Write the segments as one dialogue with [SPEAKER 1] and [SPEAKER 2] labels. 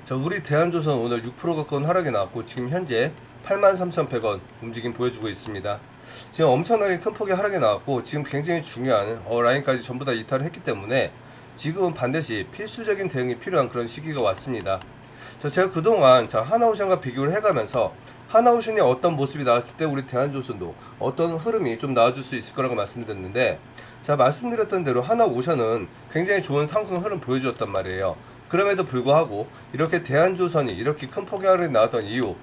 [SPEAKER 1] 자, 우리 대한조선 오늘 6% 가까운 하락이 나왔고 지금 현재 83,100원 움직임 보여주고 있습니다. 지금 엄청나게 큰 폭의 하락이 나왔고 지금 굉장히 중요한 라인까지 전부 다 이탈을 했기 때문에 지금은 반드시 필수적인 대응이 필요한 그런 시기가 왔습니다. 자, 제가 그동안 하나오션과 비교를 해가면서 하나오션이 어떤 모습이 나왔을 때 우리 대한조선도 어떤 흐름이 좀 나와줄 수 있을 거라고 말씀드렸는데, 자, 말씀드렸던 대로 하나오션은 굉장히 좋은 상승 흐름 보여주었단 말이에요. 그럼에도 불구하고 이렇게 대한조선이 이렇게 큰 폭의 하락이 나왔던 이유,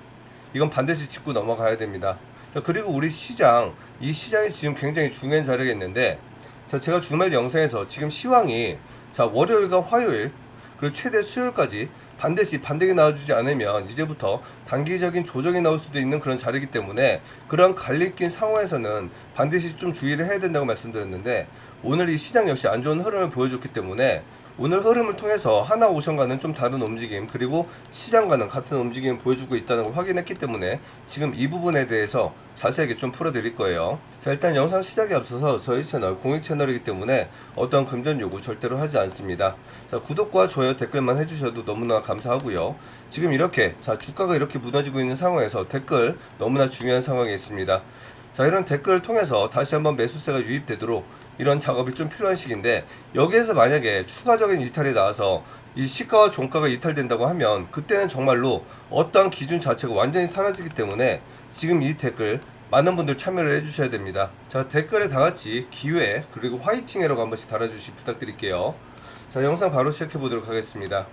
[SPEAKER 1] 이건 반드시 짚고 넘어가야 됩니다. 자, 그리고 우리 시장, 이 시장이 지금 굉장히 중요한 자리가 있는데, 자, 제가 주말 영상에서 지금 시황이 월요일과 화요일 그리고 최대 수요일까지 반드시 반등이 나와주지 않으면 이제부터 단기적인 조정이 나올 수도 있는 그런 자리이기 때문에 그런 갈림긴 상황에서는 반드시 좀 주의를 해야 된다고 말씀드렸는데, 오늘 이 시장 역시 안 좋은 흐름을 보여줬기 때문에 오늘 흐름을 통해서 하나오션과는 좀 다른 움직임, 그리고 시장과는 같은 움직임을 보여주고 있다는 걸 확인했기 때문에 지금 이 부분에 대해서 자세하게 좀 풀어드릴 거예요. 자, 일단 영상 시작에 앞서서 저희 채널 공익 채널이기 때문에 어떤 금전 요구 절대로 하지 않습니다. 자, 구독과 좋아요, 댓글만 해주셔도 너무나 감사하고요. 지금 이렇게 주가가 이렇게 무너지고 있는 상황에서 댓글 너무나 중요한 상황에 있습니다. 자, 이런 댓글을 통해서 다시 한번 매수세가 유입되도록 이런 작업이 좀 필요한 시기인데, 여기에서 만약에 추가적인 이탈이 나와서 이 시가와 종가가 이탈된다고 하면 그때는 정말로 어떠한 기준 자체가 완전히 사라지기 때문에 지금 이 댓글 많은 분들 참여를 해주셔야 됩니다. 자, 댓글에 다같이 기회 그리고 화이팅이라고 한 번씩 달아주시 부탁드릴게요. 자, 영상 바로 시작해 보도록 하겠습니다.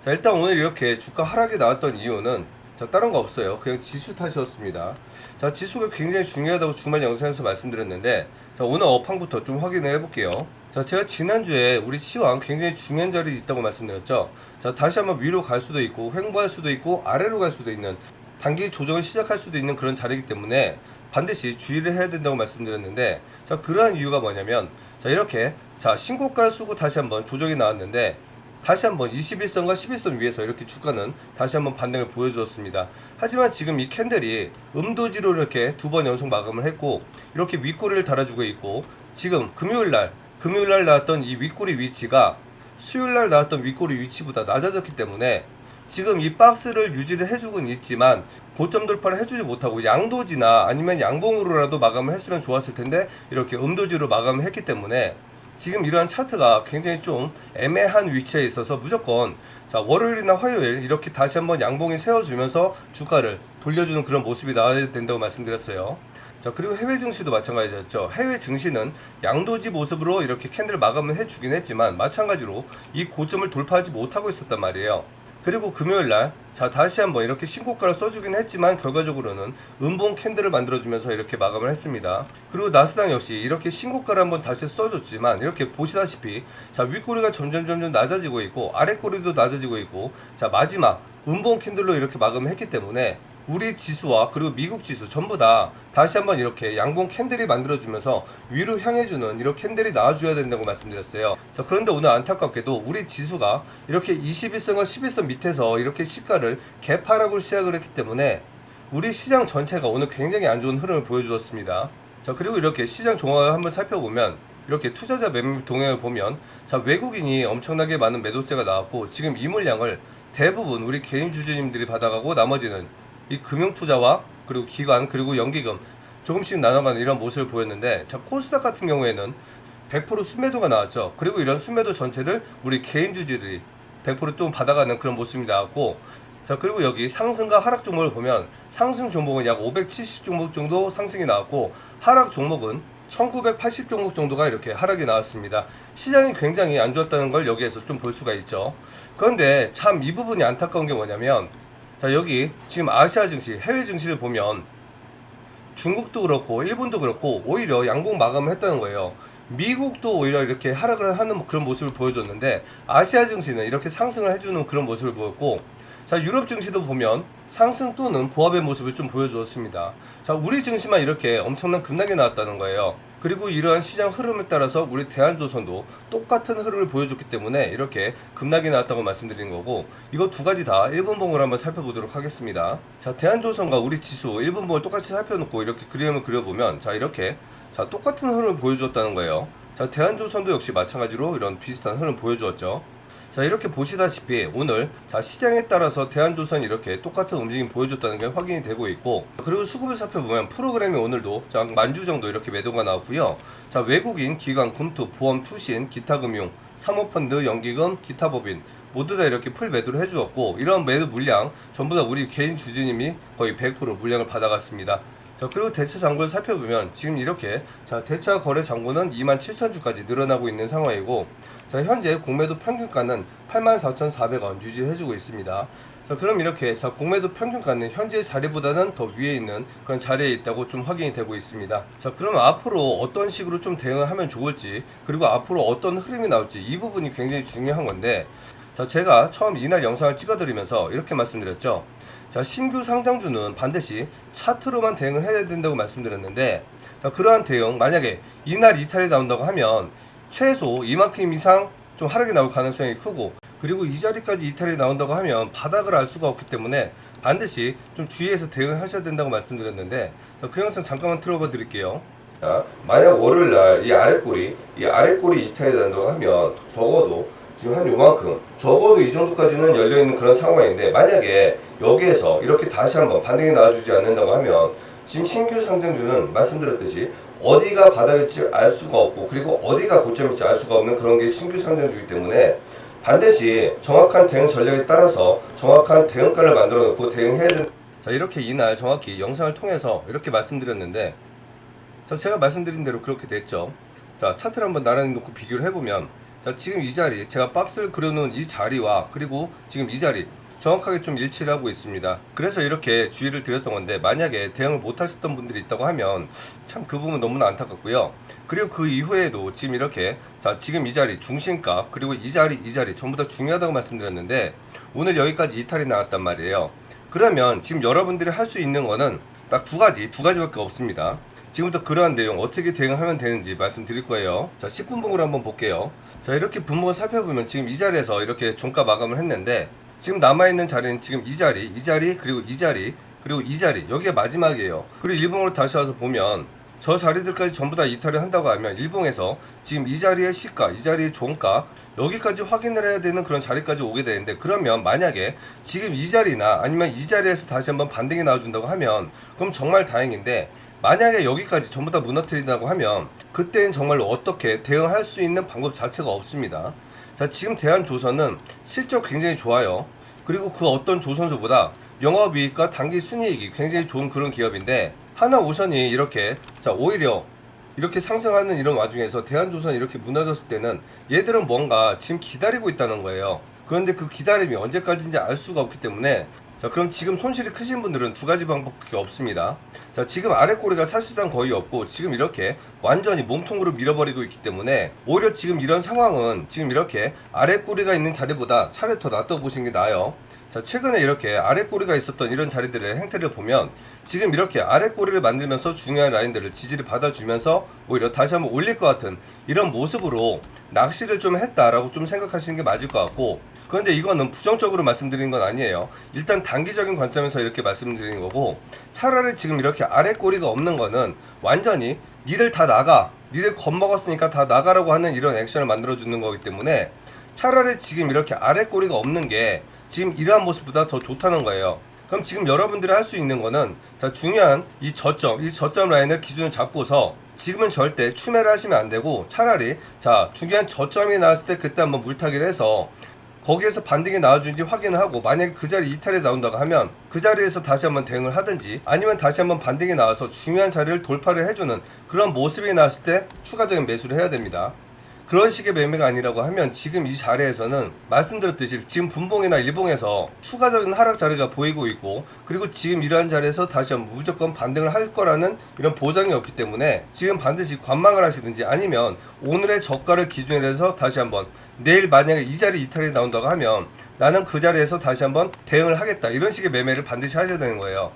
[SPEAKER 1] 자, 일단 오늘 이렇게 주가 하락이 나왔던 이유는 다른 거 없어요. 그냥 지수 탓이었습니다. 자, 지수가 굉장히 중요하다고 주말 영상에서 말씀드렸는데, 자, 오늘 업황부터 좀 확인을 해볼게요. 자, 제가 지난주에 우리 시황 굉장히 중요한 자리에 있다고 말씀드렸죠. 자, 다시 한번 위로 갈 수도 있고 횡보할 수도 있고 아래로 갈 수도 있는, 단기 조정을 시작할 수도 있는 그런 자리이기 때문에 반드시 주의를 해야 된다고 말씀드렸는데, 자, 그러한 이유가 뭐냐면, 자, 이렇게 신고가를 쓰고 다시 한번 조정이 나왔는데 다시 한번 21선과 11선 위에서 이렇게 주가는 다시 한번 반등을 보여주었습니다. 하지만 지금 이 캔들이 음도지로 이렇게 두 번 연속 마감을 했고 이렇게 윗꼬리를 달아주고 있고, 지금 금요일날 나왔던 이 윗꼬리 위치가 수요일날 나왔던 윗꼬리 위치보다 낮아졌기 때문에 지금 이 박스를 유지를 해주고는 있지만 고점 돌파를 해주지 못하고 양도지나 아니면 양봉으로라도 마감을 했으면 좋았을 텐데 이렇게 음도지로 마감을 했기 때문에 지금 이러한 차트가 굉장히 좀 애매한 위치에 있어서 무조건 월요일이나 화요일 이렇게 다시 한번 양봉이 세워주면서 주가를 돌려주는 그런 모습이 나와야 된다고 말씀드렸어요. 자, 그리고 해외 증시도 마찬가지였죠. 해외 증시는 양도지 모습으로 이렇게 캔들 마감을 해주긴 했지만 마찬가지로 이 고점을 돌파하지 못하고 있었단 말이에요. 그리고 금요일날 다시 한번 이렇게 신고가를 써주긴 했지만 결과적으로는 음봉 캔들을 만들어주면서 이렇게 마감을 했습니다. 그리고 나스닥 역시 이렇게 신고가를 한번 다시 써줬지만 이렇게 보시다시피 윗꼬리가 점점 낮아지고 있고 아랫꼬리도 낮아지고 있고, 마지막 음봉 캔들로 이렇게 마감을 했기 때문에 우리 지수와 그리고 미국 지수 전부 다 다시 한번 이렇게 양봉 캔들이 만들어주면서 위로 향해주는 이런 캔들이 나와줘야 된다고 말씀드렸어요. 자, 그런데 오늘 안타깝게도 우리 지수가 이렇게 21선과 11선 밑에서 이렇게 시가를 개파락으로 시작을 했기 때문에 우리 시장 전체가 오늘 굉장히 안 좋은 흐름을 보여주었습니다. 자, 그리고 이렇게 시장 종합을 한번 살펴보면 이렇게 투자자 매매 동향을 보면 외국인이 엄청나게 많은 매도세가 나왔고 지금 이 물량을 대부분 우리 개인 주주님들이 받아가고 나머지는 이 금융투자와 그리고 기관 그리고 연기금 조금씩 나눠가는 이런 모습을 보였는데, 코스닥 같은 경우에는 100% 순매도가 나왔죠. 그리고 이런 순매도 전체를 우리 개인 주주들이 100%또 받아가는 그런 모습이 나왔고, 자, 그리고 여기 상승과 하락 종목을 보면 상승 종목은 약 570 종목 정도 상승이 나왔고 하락 종목은 1980 종목 정도가 이렇게 하락이 나왔습니다. 시장이 굉장히 안 좋았다는 걸 여기에서 좀 볼 수가 있죠. 그런데 참 이 부분이 안타까운 게 뭐냐면, 자, 여기 지금 아시아 증시, 해외 증시를 보면 중국도 그렇고 일본도 그렇고 오히려 양봉 마감을 했다는 거예요. 미국도 오히려 이렇게 하락을 하는 그런 모습을 보여줬는데 아시아 증시는 이렇게 상승을 해주는 그런 모습을 보였고, 자, 유럽 증시도 보면 상승 또는 보합의 모습을 좀 보여주었습니다. 자, 우리 증시만 이렇게 엄청난 급락이 나왔다는 거예요. 그리고 이러한 시장 흐름에 따라서 우리 대한조선도 똑같은 흐름을 보여줬기 때문에 이렇게 급락이 나왔다고 말씀드린 거고, 이거 두 가지 다 1분봉을 한번 살펴보도록 하겠습니다. 자, 대한조선과 우리 지수 1분봉을 똑같이 살펴놓고 이렇게 그림을 그려보면 이렇게 똑같은 흐름을 보여주었다는 거예요. 자, 대한조선도 역시 마찬가지로 이런 비슷한 흐름을 보여주었죠. 자, 이렇게 보시다시피 오늘 자 시장에 따라서 대한조선이 이렇게 똑같은 움직임 보여줬다는 게 확인이 되고 있고, 그리고 수급을 살펴보면 프로그램이 오늘도 자 만주 정도 이렇게 매도가 나왔고요. 자, 외국인, 기관, 금투, 보험, 투신, 기타금융, 사모펀드, 연기금, 기타 법인 모두 다 이렇게 풀 매도를 해주었고, 이런 매도 물량 전부 다 우리 개인 주주님이 거의 100% 물량을 받아갔습니다. 자, 그리고 대차 잔고를 살펴보면 지금 이렇게 자 대차 거래 잔고는 27,000주까지 늘어나고 있는 상황이고, 자 현재 공매도 평균가는 84,400원 유지해주고 있습니다. 자, 그럼 이렇게 자 공매도 평균가는 현재 자리보다는 더 위에 있는 그런 자리에 있다고 좀 확인이 되고 있습니다. 자, 그럼 앞으로 어떤 식으로 좀 대응을 하면 좋을지, 그리고 앞으로 어떤 흐름이 나올지, 이 부분이 굉장히 중요한 건데, 자 제가 처음 이날 영상을 찍어드리면서 이렇게 말씀드렸죠. 자, 신규 상장주는 반드시 차트로만 대응을 해야 된다고 말씀드렸는데, 자 그러한 대응, 만약에 이날 이탈이 나온다고 하면 최소 이만큼 이상 좀 하락이 나올 가능성이 크고, 그리고 이 자리까지 이탈이 나온다고 하면 바닥을 알 수가 없기 때문에 반드시 좀 주의해서 대응을 하셔야 된다고 말씀드렸는데, 자, 그 영상 잠깐만 틀어봐 드릴게요. 자, 만약 월요일날 이 아랫골이 이탈이 난다고 하면 적어도 지금 한 요만큼, 적어도 이 정도까지는 열려있는 그런 상황인데, 만약에 여기에서 이렇게 다시 한번 반등이 나와주지 않는다고 하면 지금 신규 상장주는 말씀드렸듯이 어디가 바닥일지 알 수가 없고, 그리고 어디가 고점일지 알 수가 없는 그런 게 신규 상장주이기 때문에 반드시 정확한 대응 전략에 따라서 정확한 대응가를 만들어 놓고 대응해야 된다. 자, 이렇게 이날 정확히 영상을 통해서 이렇게 말씀드렸는데, 자 제가 말씀드린 대로 그렇게 됐죠. 자, 차트를 한번 나란히 놓고 비교를 해보면, 자 지금 이 자리, 제가 박스를 그려놓은 이 자리와 그리고 지금 이 자리 정확하게 좀 일치를 하고 있습니다. 그래서 이렇게 주의를 드렸던 건데, 만약에 대응을 못 하셨던 분들이 있다고 하면 참 그 부분 너무나 안타깝고요. 그리고 그 이후에도 지금 이렇게 자 지금 이 자리 중심가, 그리고 이 자리 전부 다 중요하다고 말씀드렸는데, 오늘 여기까지 이탈이 나왔단 말이에요. 그러면 지금 여러분들이 할 수 있는 거는 딱 두 가지밖에 없습니다. 지금부터 그러한 내용 어떻게 대응하면 되는지 말씀드릴 거예요. 자, 10분봉으로 한번 볼게요. 자, 이렇게 분봉을 살펴보면 지금 이 자리에서 이렇게 종가 마감을 했는데, 지금 남아있는 자리는 지금 이 자리, 그리고 이 자리, 그리고 이 자리, 여기가 마지막이에요. 그리고 일봉으로 다시 와서 보면 저 자리들까지 전부 다 이탈을 한다고 하면 일봉에서 지금 이 자리의 시가, 이 자리의 종가, 여기까지 확인을 해야 되는 그런 자리까지 오게 되는데, 그러면 만약에 지금 이 자리나 아니면 이 자리에서 다시 한번 반등이 나와준다고 하면 그럼 정말 다행인데, 만약에 여기까지 전부 다 무너뜨린다고 하면 그때는 정말로 어떻게 대응할 수 있는 방법 자체가 없습니다. 자, 지금 대한조선은 실적 굉장히 좋아요. 그리고 그 어떤 조선소보다 영업이익과 단기 순이익이 굉장히 좋은 그런 기업인데, 하나오션이 이렇게 자 오히려 이렇게 상승하는 이런 와중에서 대한조선이 이렇게 무너졌을 때는 얘들은 뭔가 지금 기다리고 있다는 거예요. 그런데 그 기다림이 언제까지인지 알 수가 없기 때문에, 자 그럼 지금 손실이 크신 분들은 두 가지 방법밖에 없습니다. 자, 지금 아랫꼬리가 사실상 거의 없고 지금 이렇게 완전히 몸통으로 밀어버리고 있기 때문에, 오히려 지금 이런 상황은 지금 이렇게 아랫꼬리가 있는 자리보다 차라리 더 낫다고 보시는 게 나아요. 자, 최근에 이렇게 아랫꼬리가 있었던 이런 자리들의 행태를 보면 지금 이렇게 아랫꼬리를 만들면서 중요한 라인들을 지지를 받아주면서 오히려 다시 한번 올릴 것 같은 이런 모습으로 낚시를 좀 했다라고 좀 생각하시는 게 맞을 것 같고, 그런데 이거는 부정적으로 말씀드리는 건 아니에요. 일단 단기적인 관점에서 이렇게 말씀드리는 거고, 차라리 지금 이렇게 아랫꼬리가 없는 거는 완전히 니들 다 나가, 니들 겁먹었으니까 다 나가라고 하는 이런 액션을 만들어주는 거기 때문에, 차라리 지금 이렇게 아랫꼬리가 없는 게 지금 이러한 모습보다 더 좋다는 거예요. 그럼 지금 여러분들이 할 수 있는 거는, 자 중요한 이 저점 라인을 기준을 잡고서 지금은 절대 추매를 하시면 안 되고, 차라리 자 중요한 저점이 나왔을 때 그때 한번 물타기를 해서 거기에서 반등이 나와주는지 확인을 하고, 만약에 그 자리 이탈이 나온다고 하면 그 자리에서 다시 한번 대응을 하든지, 아니면 다시 한번 반등이 나와서 중요한 자리를 돌파를 해주는 그런 모습이 나왔을 때 추가적인 매수를 해야 됩니다. 그런 식의 매매가 아니라고 하면 지금 이 자리에서는 말씀드렸듯이 지금 분봉이나 일봉에서 추가적인 하락 자리가 보이고 있고, 그리고 지금 이러한 자리에서 다시 한번 무조건 반등을 할 거라는 이런 보장이 없기 때문에 지금 반드시 관망을 하시든지, 아니면 오늘의 저가를 기준으로 해서 다시 한번 내일 만약에 이 자리 이탈이 나온다고 하면 나는 그 자리에서 다시 한번 대응을 하겠다, 이런 식의 매매를 반드시 하셔야 되는 거예요.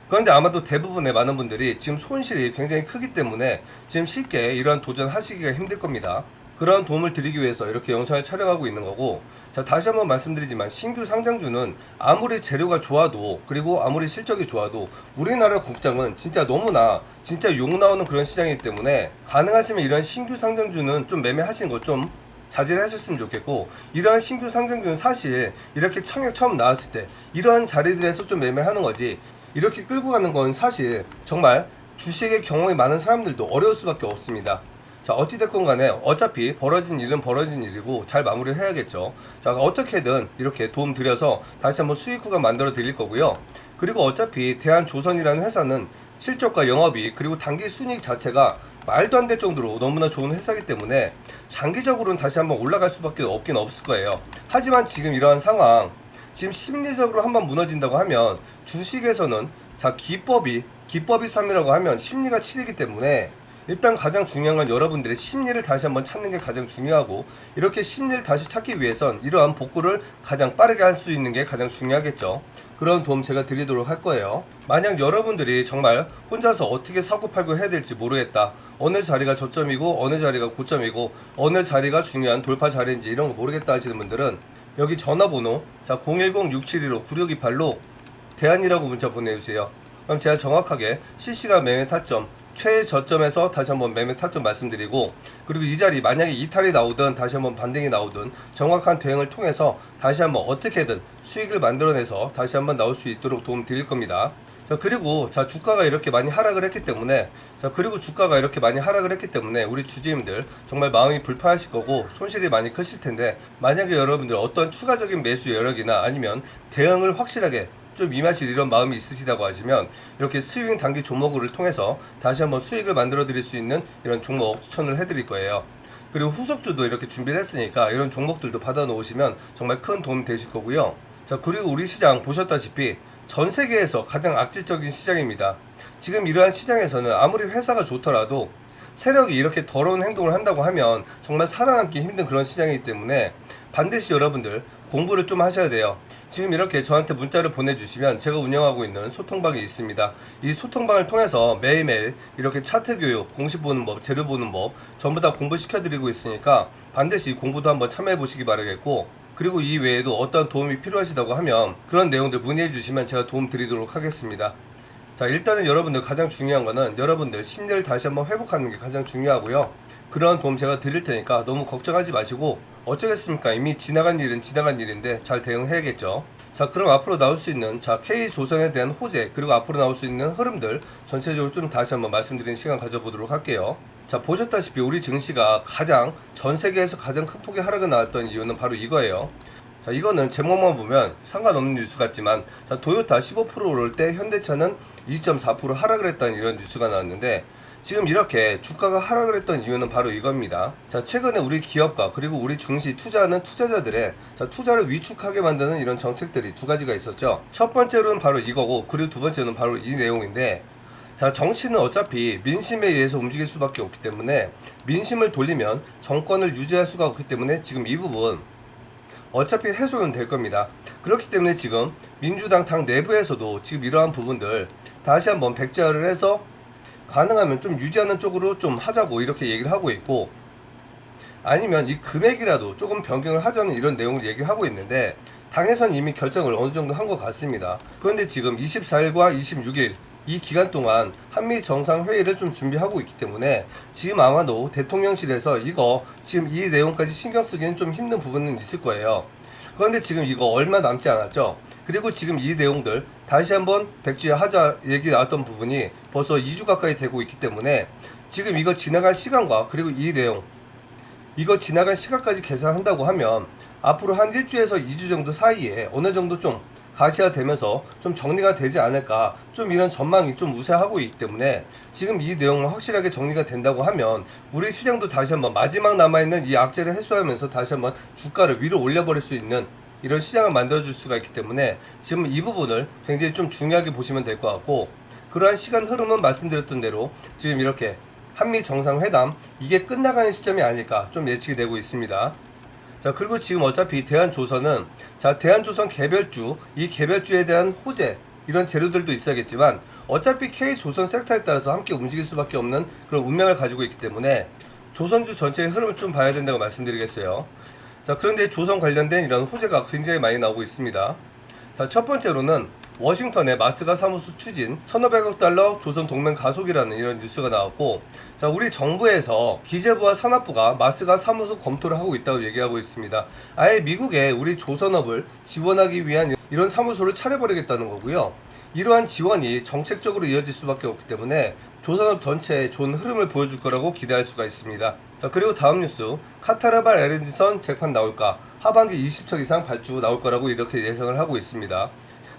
[SPEAKER 1] 그런데 아마도 대부분의 많은 분들이 지금 손실이 굉장히 크기 때문에 지금 쉽게 이러한 도전하시기가 힘들 겁니다. 그런 도움을 드리기 위해서 이렇게 영상을 촬영하고 있는 거고, 자 다시 한번 말씀드리지만 신규 상장주는 아무리 재료가 좋아도, 그리고 아무리 실적이 좋아도 우리나라 국장은 진짜 너무나 진짜 욕 나오는 그런 시장이기 때문에, 가능하시면 이런 신규 상장주는 좀 매매하시는 거 좀 자제를 하셨으면 좋겠고, 이러한 신규 상장주는 사실 이렇게 청약 처음 나왔을 때 이러한 자리들에서 좀 매매하는 거지, 이렇게 끌고 가는 건 사실 정말 주식의 경험이 많은 사람들도 어려울 수밖에 없습니다. 자, 어찌됐건 간에 어차피 벌어진 일은 벌어진 일이고 잘 마무리를 해야겠죠. 자, 어떻게든 이렇게 도움 드려서 다시 한번 수익 구간 만들어 드릴 거고요. 그리고 어차피 대한조선이라는 회사는 실적과 영업이익 그리고 단기 순이익 자체가 말도 안 될 정도로 너무나 좋은 회사이기 때문에 장기적으로는 다시 한번 올라갈 수밖에 없긴 없을 거예요. 하지만 지금 이러한 상황, 지금 심리적으로 한번 무너진다고 하면 주식에서는 자, 기법이 3이라고 하면 심리가 7이기 때문에 일단 가장 중요한 건 여러분들의 심리를 다시 한번 찾는 게 가장 중요하고, 이렇게 심리를 다시 찾기 위해선 이러한 복구를 가장 빠르게 할 수 있는 게 가장 중요하겠죠. 그런 도움 제가 드리도록 할 거예요. 만약 여러분들이 정말 혼자서 어떻게 사고팔고 해야 될지 모르겠다, 어느 자리가 저점이고 어느 자리가 고점이고 어느 자리가 중요한 돌파 자리인지 이런 거 모르겠다 하시는 분들은 여기 전화번호 자 010-671-9628로 대안이라고 문자 보내주세요. 그럼 제가 정확하게 실시간 매매 타점, 최저점에서 다시 한번 매매 타점 말씀드리고, 그리고 이 자리 만약에 이탈이 나오든 다시 한번 반등이 나오든 정확한 대응을 통해서 다시 한번 어떻게든 수익을 만들어내서 다시 한번 나올 수 있도록 도움 드릴 겁니다. 자, 그리고 자, 주가가 이렇게 많이 하락을 했기 때문에 우리 주주님들 정말 마음이 불편하실 거고 손실이 많이 크실 텐데, 만약에 여러분들 어떤 추가적인 매수 여력이나 아니면 대응을 확실하게 좀 임하실 이런 마음이 있으시다고 하시면 이렇게 스윙 단기 종목을 통해서 다시 한번 수익을 만들어 드릴 수 있는 이런 종목 추천을 해드릴 거예요. 그리고 후속주도 이렇게 준비를 했으니까 이런 종목들도 받아 놓으시면 정말 큰 도움 되실 거고요. 자, 그리고 우리 시장 보셨다시피 전 세계에서 가장 악질적인 시장입니다. 지금 이러한 시장에서는 아무리 회사가 좋더라도 세력이 이렇게 더러운 행동을 한다고 하면 정말 살아남기 힘든 그런 시장이기 때문에 반드시 여러분들 공부를 좀 하셔야 돼요. 지금 이렇게 저한테 문자를 보내주시면 제가 운영하고 있는 소통방이 있습니다. 이 소통방을 통해서 매일매일 이렇게 차트 교육, 공시 보는 법, 재료 보는 법 전부 다 공부시켜드리고 있으니까 반드시 공부도 한번 참여해 보시기 바라겠고, 그리고 이 외에도 어떤 도움이 필요하시다고 하면 그런 내용들 문의해 주시면 제가 도움 드리도록 하겠습니다. 자, 일단은 여러분들 가장 중요한 거는 여러분들 심리를 다시 한번 회복하는 게 가장 중요하고요. 그런 도움 제가 드릴 테니까 너무 걱정하지 마시고, 어쩌겠습니까? 이미 지나간 일은 지나간 일인데 잘 대응해야겠죠. 자, 그럼 앞으로 나올 수 있는 K조선에 대한 호재, 그리고 앞으로 나올 수 있는 흐름들 전체적으로 좀 다시 한번 말씀드리는 시간 가져보도록 할게요. 자, 보셨다시피 우리 증시가 전 세계에서 가장 큰 폭의 하락이 나왔던 이유는 바로 이거예요. 자, 이거는 제목만 보면 상관없는 뉴스 같지만, 자, 도요타 15% 오를 때 현대차는 2.4% 하락을 했다는 이런 뉴스가 나왔는데, 지금 이렇게 주가가 하락을 했던 이유는 바로 이겁니다. 자, 최근에 우리 기업가 그리고 우리 증시 투자하는 투자자들의 투자를 위축하게 만드는 이런 정책들이 두 가지가 있었죠. 첫 번째로는 바로 이거고, 그리고 두 번째는 바로 이 내용인데, 자, 정치는 어차피 민심에 의해서 움직일 수밖에 없기 때문에 민심을 돌리면 정권을 유지할 수가 없기 때문에 지금 이 부분 어차피 해소는 될 겁니다. 그렇기 때문에 지금 민주당 당 내부에서도 지금 이러한 부분들 다시 한번 백지화를 해서 가능하면 좀 유지하는 쪽으로 좀 하자고 이렇게 얘기를 하고 있고, 아니면 이 금액이라도 조금 변경을 하자는 이런 내용을 얘기하고 있는데, 당에선 이미 결정을 어느 정도 한 것 같습니다. 그런데 지금 24일과 26일 이 기간 동안 한미 정상회의를 좀 준비하고 있기 때문에 지금 아마도 대통령실에서 지금 이 내용까지 신경 쓰기는 좀 힘든 부분은 있을 거예요. 그런데 지금 이거 얼마 남지 않았죠? 그리고 지금 이 내용들 다시 한번 백지화 하자 얘기 나왔던 부분이 벌써 2주 가까이 되고 있기 때문에 지금 이거 지나갈 시간과 그리고 이 내용 이거 지나간 시간까지 계산한다고 하면 앞으로 한 1주에서 2주 정도 사이에 어느 정도 좀 가시화되면서 좀 정리가 되지 않을까, 좀 이런 전망이 좀 우세하고 있기 때문에 지금 이 내용은 확실하게 정리가 된다고 하면 우리 시장도 다시 한번 마지막 남아있는 이 악재를 해소하면서 다시 한번 주가를 위로 올려버릴 수 있는 이런 시장을 만들어줄 수가 있기 때문에 지금 이 부분을 굉장히 좀 중요하게 보시면 될 것 같고, 그러한 시간 흐름은 말씀드렸던 대로 지금 이렇게 한미 정상회담 이게 끝나가는 시점이 아닐까 좀 예측이 되고 있습니다. 자, 그리고 지금 어차피 대한조선은 대한조선 개별주, 이 개별주에 대한 호재 이런 재료들도 있어야겠지만 어차피 K조선 섹터에 따라서 함께 움직일 수밖에 없는 그런 운명을 가지고 있기 때문에 조선주 전체의 흐름을 좀 봐야 된다고 말씀드리겠어요. 자, 그런데 조선 관련된 이런 호재가 굉장히 많이 나오고 있습니다. 자, 첫 번째로는 워싱턴의 마스가 사무소 추진 1,500억 달러 조선 동맹 가속이라는 이런 뉴스가 나왔고, 자, 우리 정부에서 기재부와 산업부가 마스가 사무소 검토를 하고 있다고 얘기하고 있습니다. 아예 미국에 우리 조선업을 지원하기 위한 이런 사무소를 차려버리겠다는 거고요. 이러한 지원이 정책적으로 이어질 수밖에 없기 때문에 조선업 전체에 좋은 흐름을 보여줄 거라고 기대할 수가 있습니다. 자, 그리고 다음 뉴스, 카타르발 LNG선 재판 나올까? 하반기 20척 이상 발주 나올 거라고 이렇게 예상을 하고 있습니다.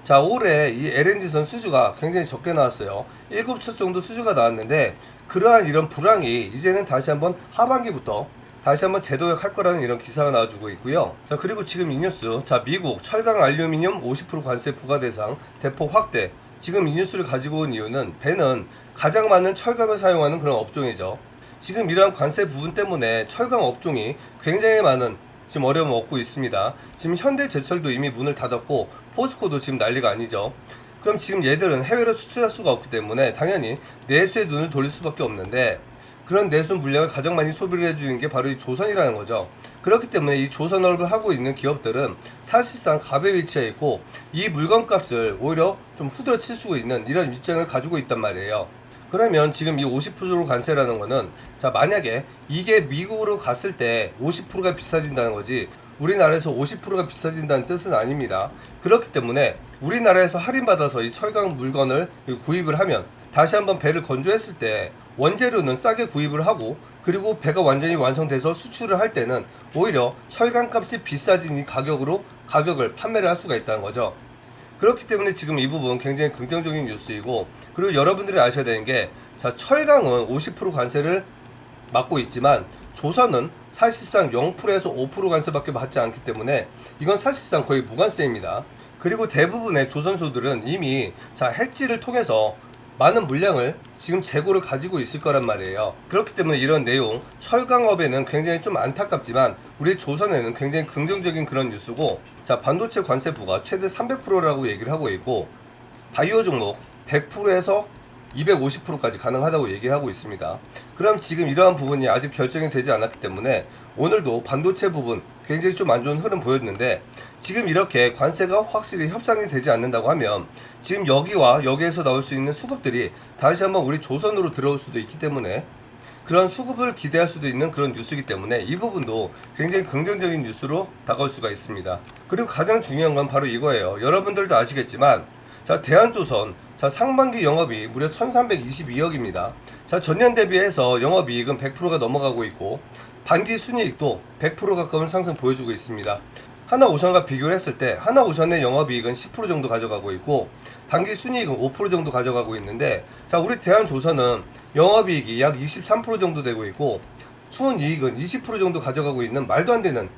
[SPEAKER 1] 자, 올해 이 LNG선 수주가 굉장히 적게 나왔어요. 7척 정도 수주가 나왔는데, 그러한 이런 불황이 이제는 다시 한번 하반기부터 다시 한번 재도약할 거라는 이런 기사가 나와주고 있고요. 자, 그리고 지금 이 뉴스, 자, 미국 철강 알루미늄 50% 관세 부과 대상 대폭 확대. 지금 이 뉴스를 가지고 온 이유는 배는 가장 많은 철강을 사용하는 그런 업종이죠. 지금 이러한 관세 부분 때문에 철강 업종이 굉장히 많은 지금 어려움을 얻고 있습니다. 지금 현대제철도 이미 문을 닫았고 포스코도 지금 난리가 아니죠. 그럼 지금 얘들은 해외로 수출할 수가 없기 때문에 당연히 내수에 눈을 돌릴 수밖에 없는데, 그런 내수 물량을 가장 많이 소비를 해주는 게 바로 이 조선이라는 거죠. 그렇기 때문에 이 조선업을 하고 있는 기업들은 사실상 갑에 위치해 있고 이 물건값을 오히려 좀 후려칠 수 있는 이런 입장을 가지고 있단 말이에요. 그러면 지금 이 50% 관세라는 거는, 자, 만약에 이게 미국으로 갔을 때 50%가 비싸진다는 거지 우리나라에서 50%가 비싸진다는 뜻은 아닙니다. 그렇기 때문에 우리나라에서 할인받아서 이 철강 물건을 구입을 하면 다시 한번 배를 건조했을 때 원재료는 싸게 구입을 하고, 그리고 배가 완전히 완성돼서 수출을 할 때는 오히려 철강값이 비싸진 이 가격을 판매를 할 수가 있다는 거죠. 그렇기 때문에 지금 이 부분 굉장히 긍정적인 뉴스이고, 그리고 여러분들이 아셔야 되는 게, 자, 철강은 50% 관세를 맡고 있지만 조선은 사실상 0%에서 5% 관세밖에 받지 않기 때문에 이건 사실상 거의 무관세입니다. 그리고 대부분의 조선소들은 이미, 자, 해지를 통해서 많은 물량을 지금 재고를 가지고 있을 거란 말이에요. 그렇기 때문에 이런 내용, 철강업에는 굉장히 좀 안타깝지만 우리 조선에는 굉장히 긍정적인 그런 뉴스고, 자, 반도체 관세 부과 최대 300%라고 얘기를 하고 있고, 바이오 종목 100%에서 250%까지 가능하다고 얘기하고 있습니다. 그럼 지금 이러한 부분이 아직 결정이 되지 않았기 때문에 오늘도 반도체 부분 굉장히 좀 안 좋은 흐름 보였는데, 지금 이렇게 관세가 확실히 협상이 되지 않는다고 하면 지금 여기와 여기에서 나올 수 있는 수급들이 다시 한번 우리 조선으로 들어올 수도 있기 때문에 그런 수급을 기대할 수도 있는 그런 뉴스이기 때문에 이 부분도 굉장히 긍정적인 뉴스로 다가올 수가 있습니다. 그리고 가장 중요한 건 바로 이거예요. 여러분들도 아시겠지만, 자, 대한조선, 자, 상반기 영업이익 무려 1322억입니다. 자, 전년 대비해서 영업이익은 100%가 넘어가고 있고 반기 순이익도 100% 가까운 상승 보여주고 있습니다. 하나오션과 비교를 했을 때 하나오션의 영업이익은 10% 정도 가져가고 있고 단기 순이익은 5% 정도 가져가고 있는데, 자, 우리 대한조선은 영업이익이 약 23% 정도 되고 있고 순이익은 20% 정도 가져가고 있는 말도 안 되는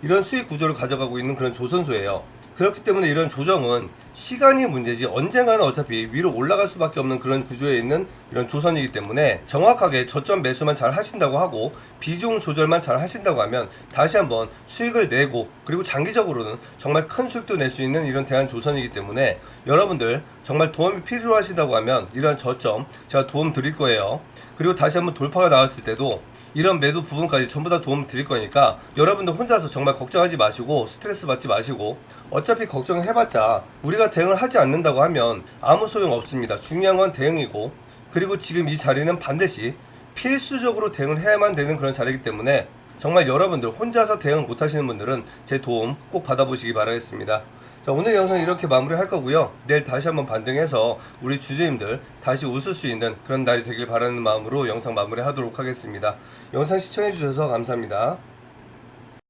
[SPEAKER 1] 이런 수익 구조를 가져가고 있는 그런 조선소예요. 그렇기 때문에 이런 조정은 시간이 문제지 언젠가는 어차피 위로 올라갈 수밖에 없는 그런 구조에 있는 이런 조선이기 때문에 정확하게 저점 매수만 잘 하신다고 하고 비중 조절만 잘 하신다고 하면 다시 한번 수익을 내고, 그리고 장기적으로는 정말 큰 수익도 낼 수 있는 이런 대한조선이기 때문에 여러분들 정말 도움이 필요하시다고 하면 이런 저점 제가 도움 드릴 거예요. 그리고 다시 한번 돌파가 나왔을 때도 이런 매도 부분까지 전부 다 도움 드릴 거니까 여러분들 혼자서 정말 걱정하지 마시고 스트레스 받지 마시고, 어차피 걱정해봤자 우리가 대응을 하지 않는다고 하면 아무 소용 없습니다. 중요한 건 대응이고, 그리고 지금 이 자리는 반드시 필수적으로 대응을 해야만 되는 그런 자리이기 때문에 정말 여러분들 혼자서 대응 못하시는 분들은 제 도움 꼭 받아보시기 바라겠습니다. 자, 오늘 영상 이렇게 마무리할 거고요. 내일 다시 한번 반등해서 우리 주주님들 다시 웃을 수 있는 그런 날이 되길 바라는 마음으로 영상 마무리하도록 하겠습니다. 영상 시청해주셔서 감사합니다.